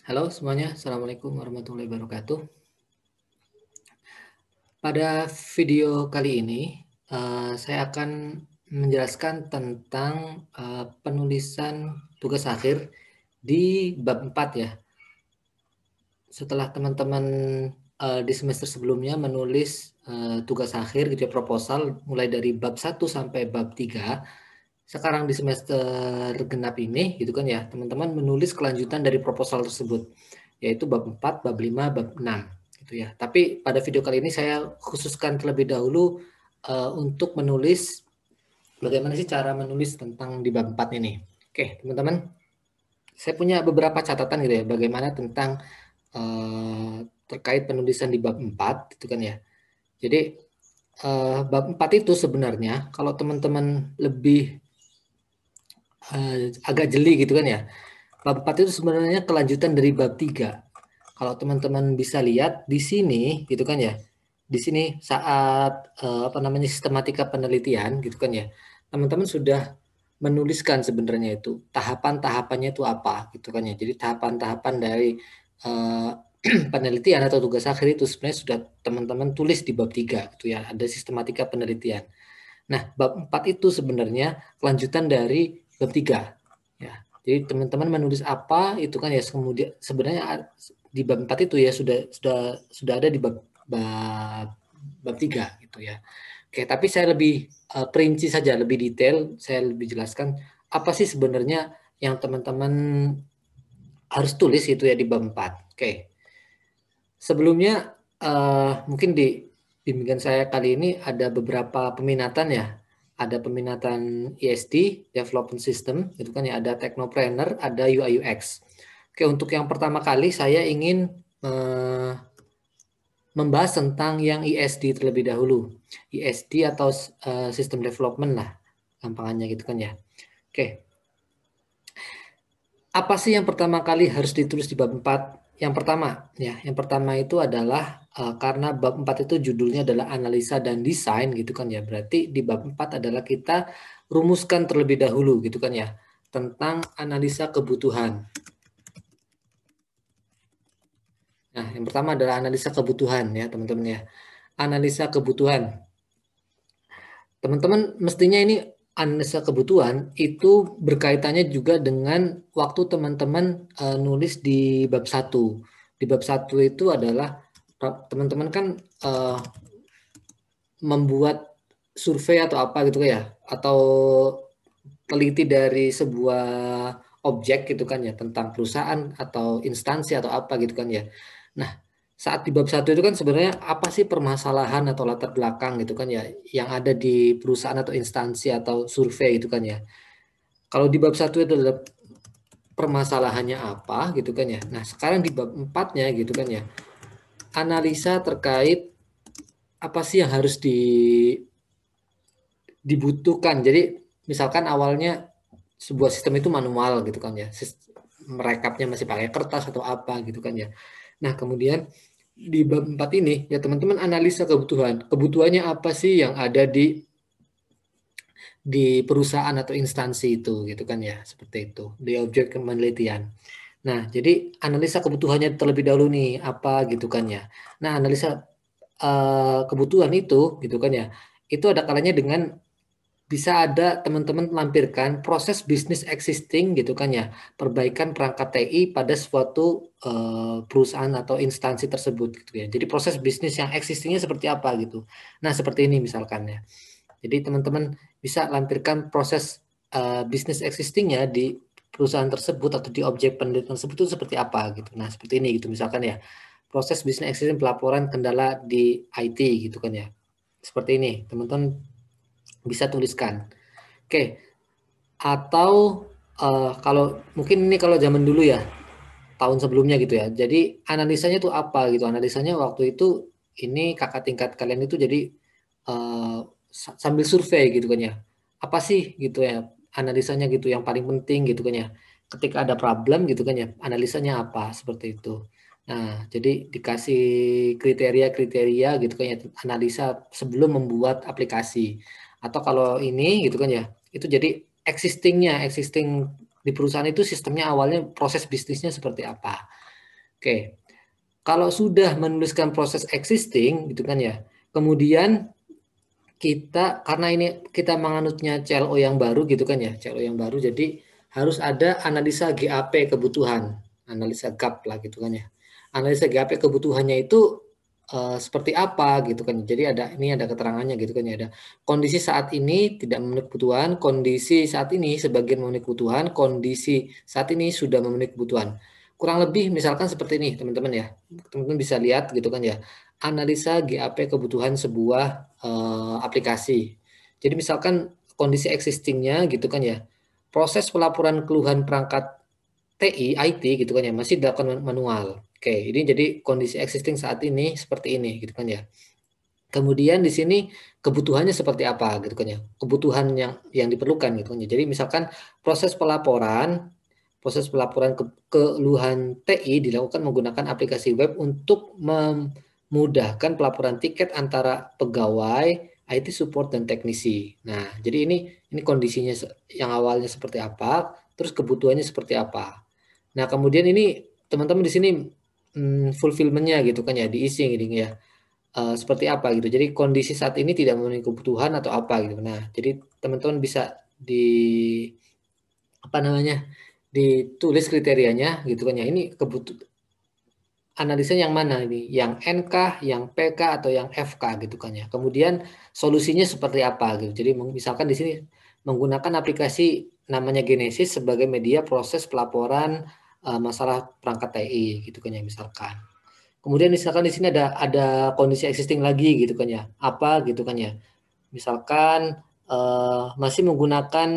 Halo semuanya, Assalamualaikum warahmatullahi wabarakatuh. Pada video kali ini, saya akan menjelaskan tentang penulisan tugas akhir di bab 4 ya. Setelah teman-teman di semester sebelumnya menulis tugas akhir gitu ya, proposal mulai dari bab 1 sampai bab 3, sekarang di semester genap ini gitu kan ya, teman-teman menulis kelanjutan dari proposal tersebut, yaitu bab 4, bab 5, bab 6 gitu ya. Tapi pada video kali ini saya khususkan terlebih dahulu untuk menulis bagaimana sih cara menulis tentang di bab 4 ini. Oke, teman-teman, saya punya beberapa catatan gitu ya, bagaimana tentang terkait penulisan di bab 4 gitu kan ya. Jadi bab 4 itu sebenarnya kalau teman-teman lebih agak jeli gitu kan ya. Bab 4 itu sebenarnya kelanjutan dari bab 3. Kalau teman-teman bisa lihat di sini gitu kan ya. Di sini saat sistematika penelitian gitu kan ya. Teman-teman sudah menuliskan sebenarnya itu tahapan-tahapannya itu apa gitu kan ya. Jadi tahapan-tahapan dari eh, penelitian atau tugas akhir itu sebenarnya sudah teman-teman tulis di bab 3 gitu ya. Ada sistematika penelitian. Nah, bab 4 itu sebenarnya kelanjutan dari bab 3. Ya. Jadi teman-teman menulis apa itu kan ya kemudian sebenarnya di bab 4 itu ya sudah ada di bab bab 3 gitu ya. Oke, tapi saya lebih perinci saja, lebih detail, saya lebih jelaskan apa sih sebenarnya yang teman-teman harus tulis itu ya di bab 4. Oke. Sebelumnya mungkin di bimbingan saya kali ini ada beberapa peminatan ya. Ada peminatan ISD, Development System, itu kan ya, ada Technopreneur, ada UI UX. Oke, untuk yang pertama kali saya ingin membahas tentang yang ISD terlebih dahulu. ISD atau System Development lah, gampangannya gitu kan ya. Oke, apa sih yang pertama kali harus ditulis di bab 4? Yang pertama itu adalah karena bab 4 itu judulnya adalah analisa dan desain gitu kan ya. Berarti di bab 4 adalah kita rumuskan terlebih dahulu gitu kan ya tentang analisa kebutuhan. Nah, yang pertama adalah analisa kebutuhan ya, teman-teman ya. Analisa kebutuhan. Teman-teman mestinya ini analisa kebutuhan itu berkaitannya juga dengan waktu teman-teman nulis di bab 1. Di bab 1 itu adalah teman-teman kan membuat survei atau apa gitu ya, atau teliti dari sebuah objek gitu kan ya, tentang perusahaan atau instansi atau apa gitu kan ya. Nah, saat di bab 1 itu kan sebenarnya apa sih permasalahan atau latar belakang gitu kan ya yang ada di perusahaan atau instansi atau survei gitu kan ya. Kalau di bab 1 itu adalah permasalahannya apa gitu kan ya. Nah, sekarang di bab 4-nya gitu kan ya. Analisa terkait apa sih yang harus dibutuhkan. Jadi misalkan awalnya sebuah sistem itu manual gitu kan ya. Merekapnya masih pakai kertas atau apa gitu kan ya. Nah, kemudian di bab 4 ini ya teman-teman analisa kebutuhan. Kebutuhannya apa sih yang ada di perusahaan atau instansi itu gitu kan ya, seperti itu. Di objek penelitian. Nah, jadi analisa kebutuhannya terlebih dahulu nih apa gitu kan ya. Nah, analisa kebutuhan itu gitu kan ya. Itu ada kalanya dengan bisa ada teman-teman melampirkan proses bisnis existing gitu kan ya, perbaikan perangkat TI pada suatu perusahaan atau instansi tersebut gitu ya. Jadi proses bisnis yang existingnya seperti apa gitu. Nah seperti ini misalkan ya. Jadi teman-teman bisa lampirkan proses bisnis existingnya di perusahaan tersebut atau di objek penelitian tersebut itu seperti apa gitu. Nah seperti ini gitu misalkan ya. Proses bisnis existing pelaporan kendala di IT gitu kan ya. Seperti ini teman-teman bisa tuliskan. Oke, atau kalau mungkin ini kalau zaman dulu ya, tahun sebelumnya gitu ya. Jadi analisanya itu apa gitu? Analisanya waktu itu ini kakak tingkat kalian itu jadi eh, sambil survei gitu kan ya. Apa sih gitu ya analisanya gitu yang paling penting gitu kan ya. Ketika ada problem gitu kan ya, analisanya apa seperti itu. Nah, jadi dikasih kriteria-kriteria gitu kan ya, analisa sebelum membuat aplikasi. Atau kalau ini gitu kan ya, itu jadi existing di perusahaan itu sistemnya awalnya proses bisnisnya seperti apa. Oke. Kalau sudah menuliskan proses existing gitu kan ya. Kemudian kita karena ini kita menganutnya CLO yang baru gitu kan ya, CLO yang baru, jadi harus ada analisa GAP kebutuhan, analisa gap lah gitu kan ya. Analisa GAP kebutuhannya itu seperti apa gitu kan. Jadi ada keterangannya gitu kan ya, ada kondisi saat ini tidak memenuhi kebutuhan, kondisi saat ini sebagian memenuhi kebutuhan, kondisi saat ini sudah memenuhi kebutuhan. Kurang lebih misalkan seperti ini teman-teman ya. Teman-teman bisa lihat gitu kan ya. Analisa GAP kebutuhan sebuah aplikasi. Jadi misalkan kondisi existingnya gitu kan ya, proses pelaporan keluhan perangkat TI, IT gitu kan ya, masih dilakukan manual. Oke, ini jadi kondisi existing saat ini seperti ini gitu kan ya. Kemudian di sini kebutuhannya seperti apa gitu kan ya, kebutuhan yang diperlukan gitu kan ya. Jadi misalkan proses pelaporan keluhan TI dilakukan menggunakan aplikasi web untuk memudahkan pelaporan tiket antara pegawai, IT support dan teknisi. Nah, jadi ini kondisinya yang awalnya seperti apa, terus kebutuhannya seperti apa. Nah, kemudian ini teman-teman di sini fulfillment-nya gitu kan ya, diisi gitu ya. Seperti apa gitu. Jadi kondisi saat ini tidak memenuhi kebutuhan atau apa gitu. Nah, jadi teman-teman bisa apa namanya? Ditulis kriterianya gitu kan ya. Ini analisa yang mana ini? Yang N kah, yang P kah atau yang F kah gitu kan ya. Kemudian solusinya seperti apa gitu. Jadi misalkan di sini menggunakan aplikasi namanya Genesis sebagai media proses pelaporan masalah perangkat TI gitu kan ya misalkan. Kemudian misalkan di sini ada kondisi existing lagi gitu kan ya. Apa gitu kan ya. Misalkan masih menggunakan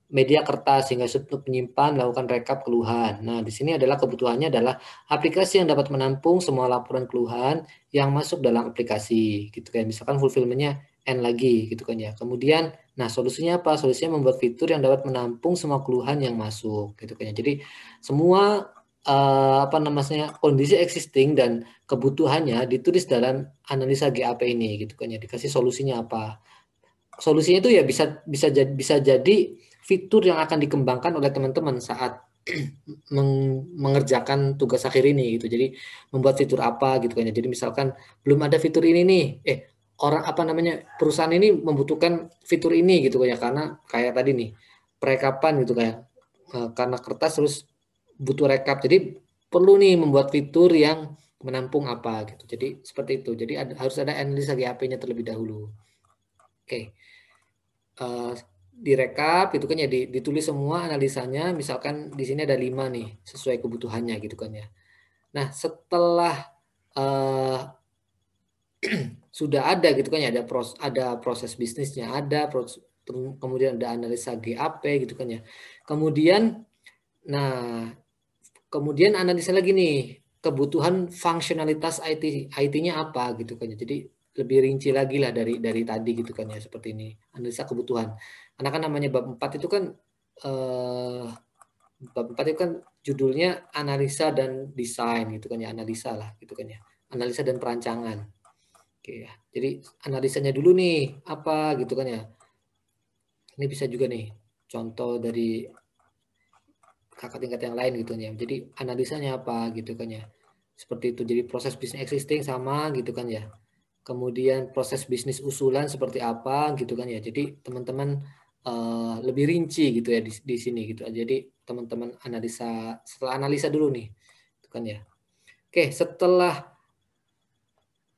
media kertas sehingga untuk menyimpan, melakukan rekap keluhan. Nah, di sini adalah kebutuhannya adalah aplikasi yang dapat menampung semua laporan keluhan yang masuk dalam aplikasi gitu kan. Misalkan fulfillment-nya N lagi gitu kan ya. Kemudian, nah solusinya apa? Solusinya membuat fitur yang dapat menampung semua keluhan yang masuk gitu kan ya. Jadi semua apa namanya kondisi existing dan kebutuhannya ditulis dalam analisa GAP ini gitu kan ya, dikasih solusinya apa. Solusinya itu ya bisa jadi fitur yang akan dikembangkan oleh teman-teman saat mengerjakan tugas akhir ini gitu. Jadi membuat fitur apa gitu kan ya. Jadi misalkan belum ada fitur ini nih, orang apa namanya perusahaan ini membutuhkan fitur ini gitu kan ya, karena kayak tadi nih perekapan gitu kayak karena kertas terus butuh rekap. Jadi perlu nih membuat fitur yang menampung apa gitu. Jadi seperti itu. Jadi harus ada analisa GAP-nya terlebih dahulu. Oke. Direkap gitu kan ya, ditulis semua analisanya. Misalkan di sini ada 5 nih sesuai kebutuhannya gitu kan ya. Nah, setelah uh, sudah ada gitu kan ya, ada proses bisnisnya, kemudian ada analisa GAP gitu kan ya. Nah, kemudian analisa lagi nih kebutuhan fungsionalitas IT-nya apa gitu kan ya. Jadi lebih rinci lagi lah dari tadi gitu kan ya, seperti ini analisa kebutuhan. Karena kan namanya bab 4 itu kan eh, bab 4 itu kan judulnya analisa dan desain gitu kan ya, analisa lah gitu kan ya. Analisa dan perancangan. Oke ya. Jadi analisanya dulu nih apa gitu kan ya. Ini bisa juga nih contoh dari kakak tingkat yang lain gitu ya. Jadi analisanya apa gitu kan ya. Seperti itu. Jadi proses bisnis existing sama gitu kan ya. Kemudian proses bisnis usulan seperti apa gitu kan ya. Jadi teman-teman lebih rinci gitu ya di sini gitu. Jadi teman-teman setelah analisa dulu nih gitu kan ya. Oke, setelah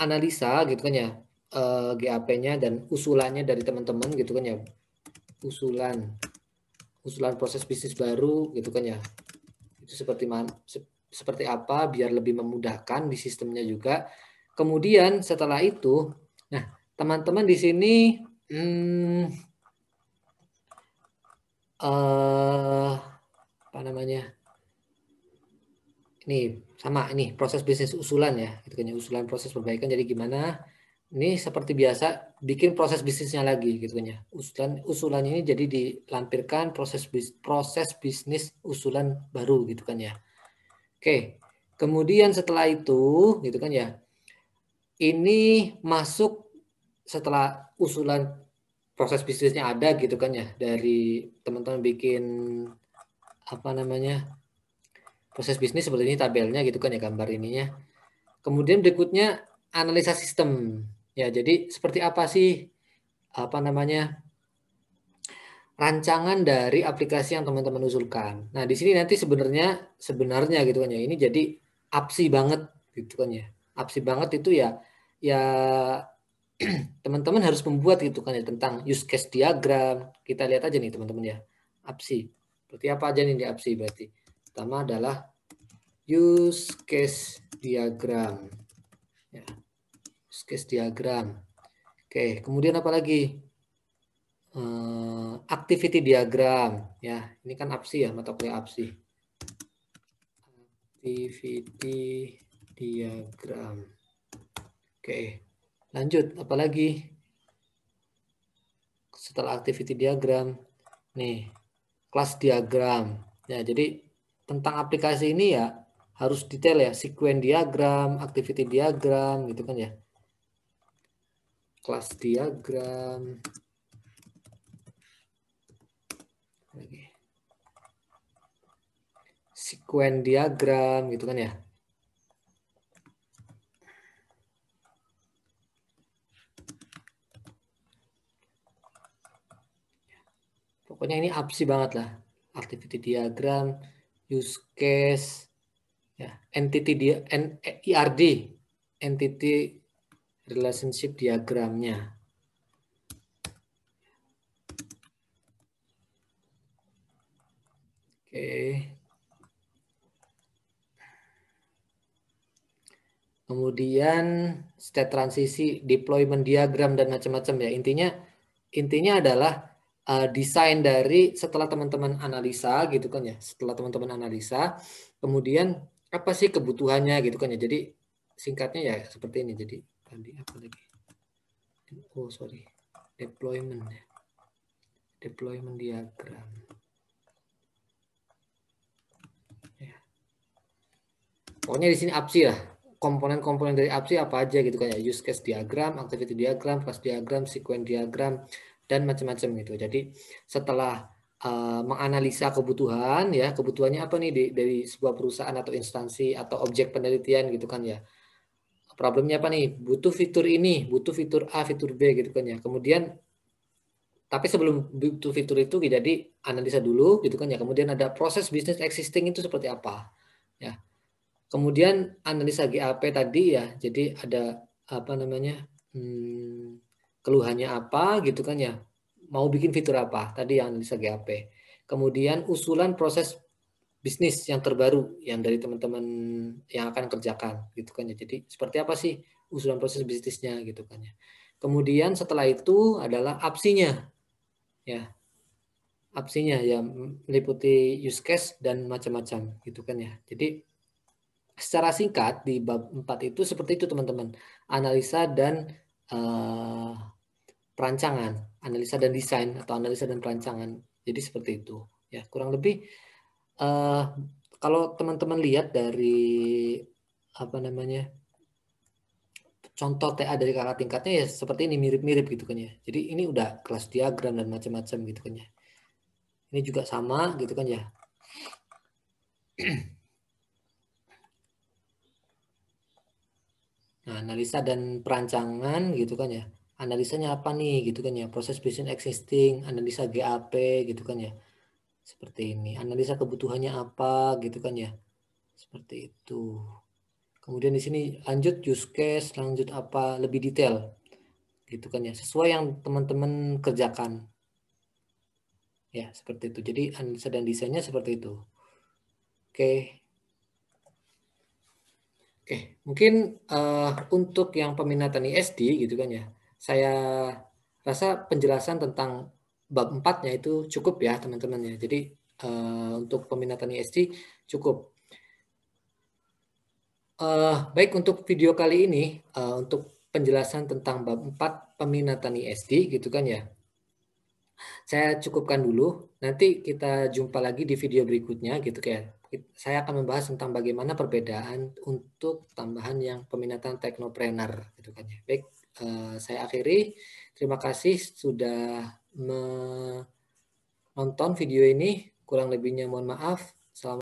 analisa gitu kan ya, GAP-nya dan usulannya dari teman-teman gitu kan ya. Usulan proses bisnis baru gitu kan ya. Itu seperti apa biar lebih memudahkan di sistemnya juga. Kemudian setelah itu, nah teman-teman di sini apa namanya? Ini sama ini proses bisnis usulan ya, gitu kan ya, usulan proses perbaikan. Jadi gimana? Ini seperti biasa bikin proses bisnisnya lagi gitu kan ya. Usulannya ini jadi dilampirkan proses bisnis usulan baru gitu kan ya. Oke. Kemudian setelah itu gitu kan ya. Ini masuk setelah usulan proses bisnisnya ada gitu kan ya, dari teman-teman bikin apa namanya Proses bisnis seperti ini tabelnya gitu kan ya, gambar ininya. Kemudian berikutnya analisa sistem. Ya, jadi seperti apa sih apa namanya rancangan dari aplikasi yang teman-teman usulkan. Nah, di sini nanti sebenarnya gitu kan ya. Ini jadi APSI banget gitu kan ya. APSI banget itu ya ya teman-teman harus membuat gitu kan ya tentang use case diagram. Kita lihat aja nih teman-teman ya. APSI. Seperti apa aja nih di APSI berarti. Pertama adalah use case diagram. Ya, use case diagram. Oke, kemudian apa lagi? Activity diagram. Ya, ini kan APSI ya, mata kuliah APSI. Activity diagram. Oke, lanjut. Apa lagi? Setelah activity diagram, nih, kelas diagram. Ya, jadi tentang aplikasi ini ya harus detail ya, sequence diagram, activity diagram gitu kan ya. Kelas diagram. Lagi. Sequence diagram gitu kan ya. Pokoknya ini APSI banget lah. Activity diagram, use case, ya, entity dia, IRD, entity relationship diagramnya. Oke. Kemudian state transisi, deployment diagram dan macam-macam ya. Intinya adalah desain dari setelah teman-teman analisa gitu kan ya. Setelah teman-teman analisa, kemudian apa sih kebutuhannya gitu kan ya. Jadi singkatnya ya seperti ini. Jadi tadi apa lagi? Oh sorry, deployment ya. Deployment diagram. Ya. Pokoknya di sini APSI lah. Komponen-komponen dari APSI apa aja gitu kan ya. Use case diagram, activity diagram, class diagram, sequence diagram, dan macam-macam gitu. Jadi setelah menganalisa kebutuhan ya, kebutuhannya apa nih dari sebuah perusahaan atau instansi atau objek penelitian gitu kan ya. Problemnya apa nih? Butuh fitur ini, butuh fitur A, fitur B gitu kan ya. Kemudian tapi sebelum butuh fitur itu jadi analisa dulu gitu kan ya. Kemudian ada proses bisnis existing itu seperti apa. Ya. Kemudian analisa GAP tadi ya, jadi ada apa namanya keluhannya apa gitu kan ya, mau bikin fitur apa tadi yang analisa GAP. Kemudian usulan proses bisnis yang terbaru yang dari teman-teman yang akan kerjakan gitu kan ya. Jadi seperti apa sih usulan proses bisnisnya gitu kan ya. Kemudian setelah itu adalah APSI-nya ya, APSI-nya ya meliputi use case dan macam-macam gitu kan ya. Jadi secara singkat di bab 4 itu seperti itu teman-teman. Analisa dan uh, perancangan, analisa dan desain atau analisa dan perancangan. Jadi seperti itu. Ya, kurang lebih uh, kalau teman-teman lihat dari apa namanya? Contoh TA dari kakak tingkatnya ya seperti ini mirip-mirip gitu kan ya. Jadi ini udah kelas diagram dan macam-macam gitu kan ya. Ini juga sama gitu kan ya. Nah, analisa dan perancangan gitu kan ya. Analisanya apa nih gitu kan ya. Proses business existing, analisa GAP gitu kan ya. Seperti ini. Analisa kebutuhannya apa gitu kan ya. Seperti itu. Kemudian di sini lanjut use case, lanjut apa lebih detail gitu kan ya. Sesuai yang teman-teman kerjakan. Ya, seperti itu. Jadi analisa dan desainnya seperti itu. Oke. Oke, mungkin untuk yang peminatan ISD gitu kan ya, saya rasa penjelasan tentang bab 4-nya itu cukup ya teman-teman ya. Jadi untuk peminatan ISD cukup. Baik untuk video kali ini, untuk penjelasan tentang bab 4 peminatan ISD gitu kan ya. Saya cukupkan dulu, nanti kita jumpa lagi di video berikutnya gitu kan. Saya akan membahas tentang bagaimana perbedaan untuk tambahan yang peminatan teknopreneur gitu kan ya. Baik, saya akhiri. Terima kasih sudah menonton video ini. Kurang lebihnya mohon maaf. Selamat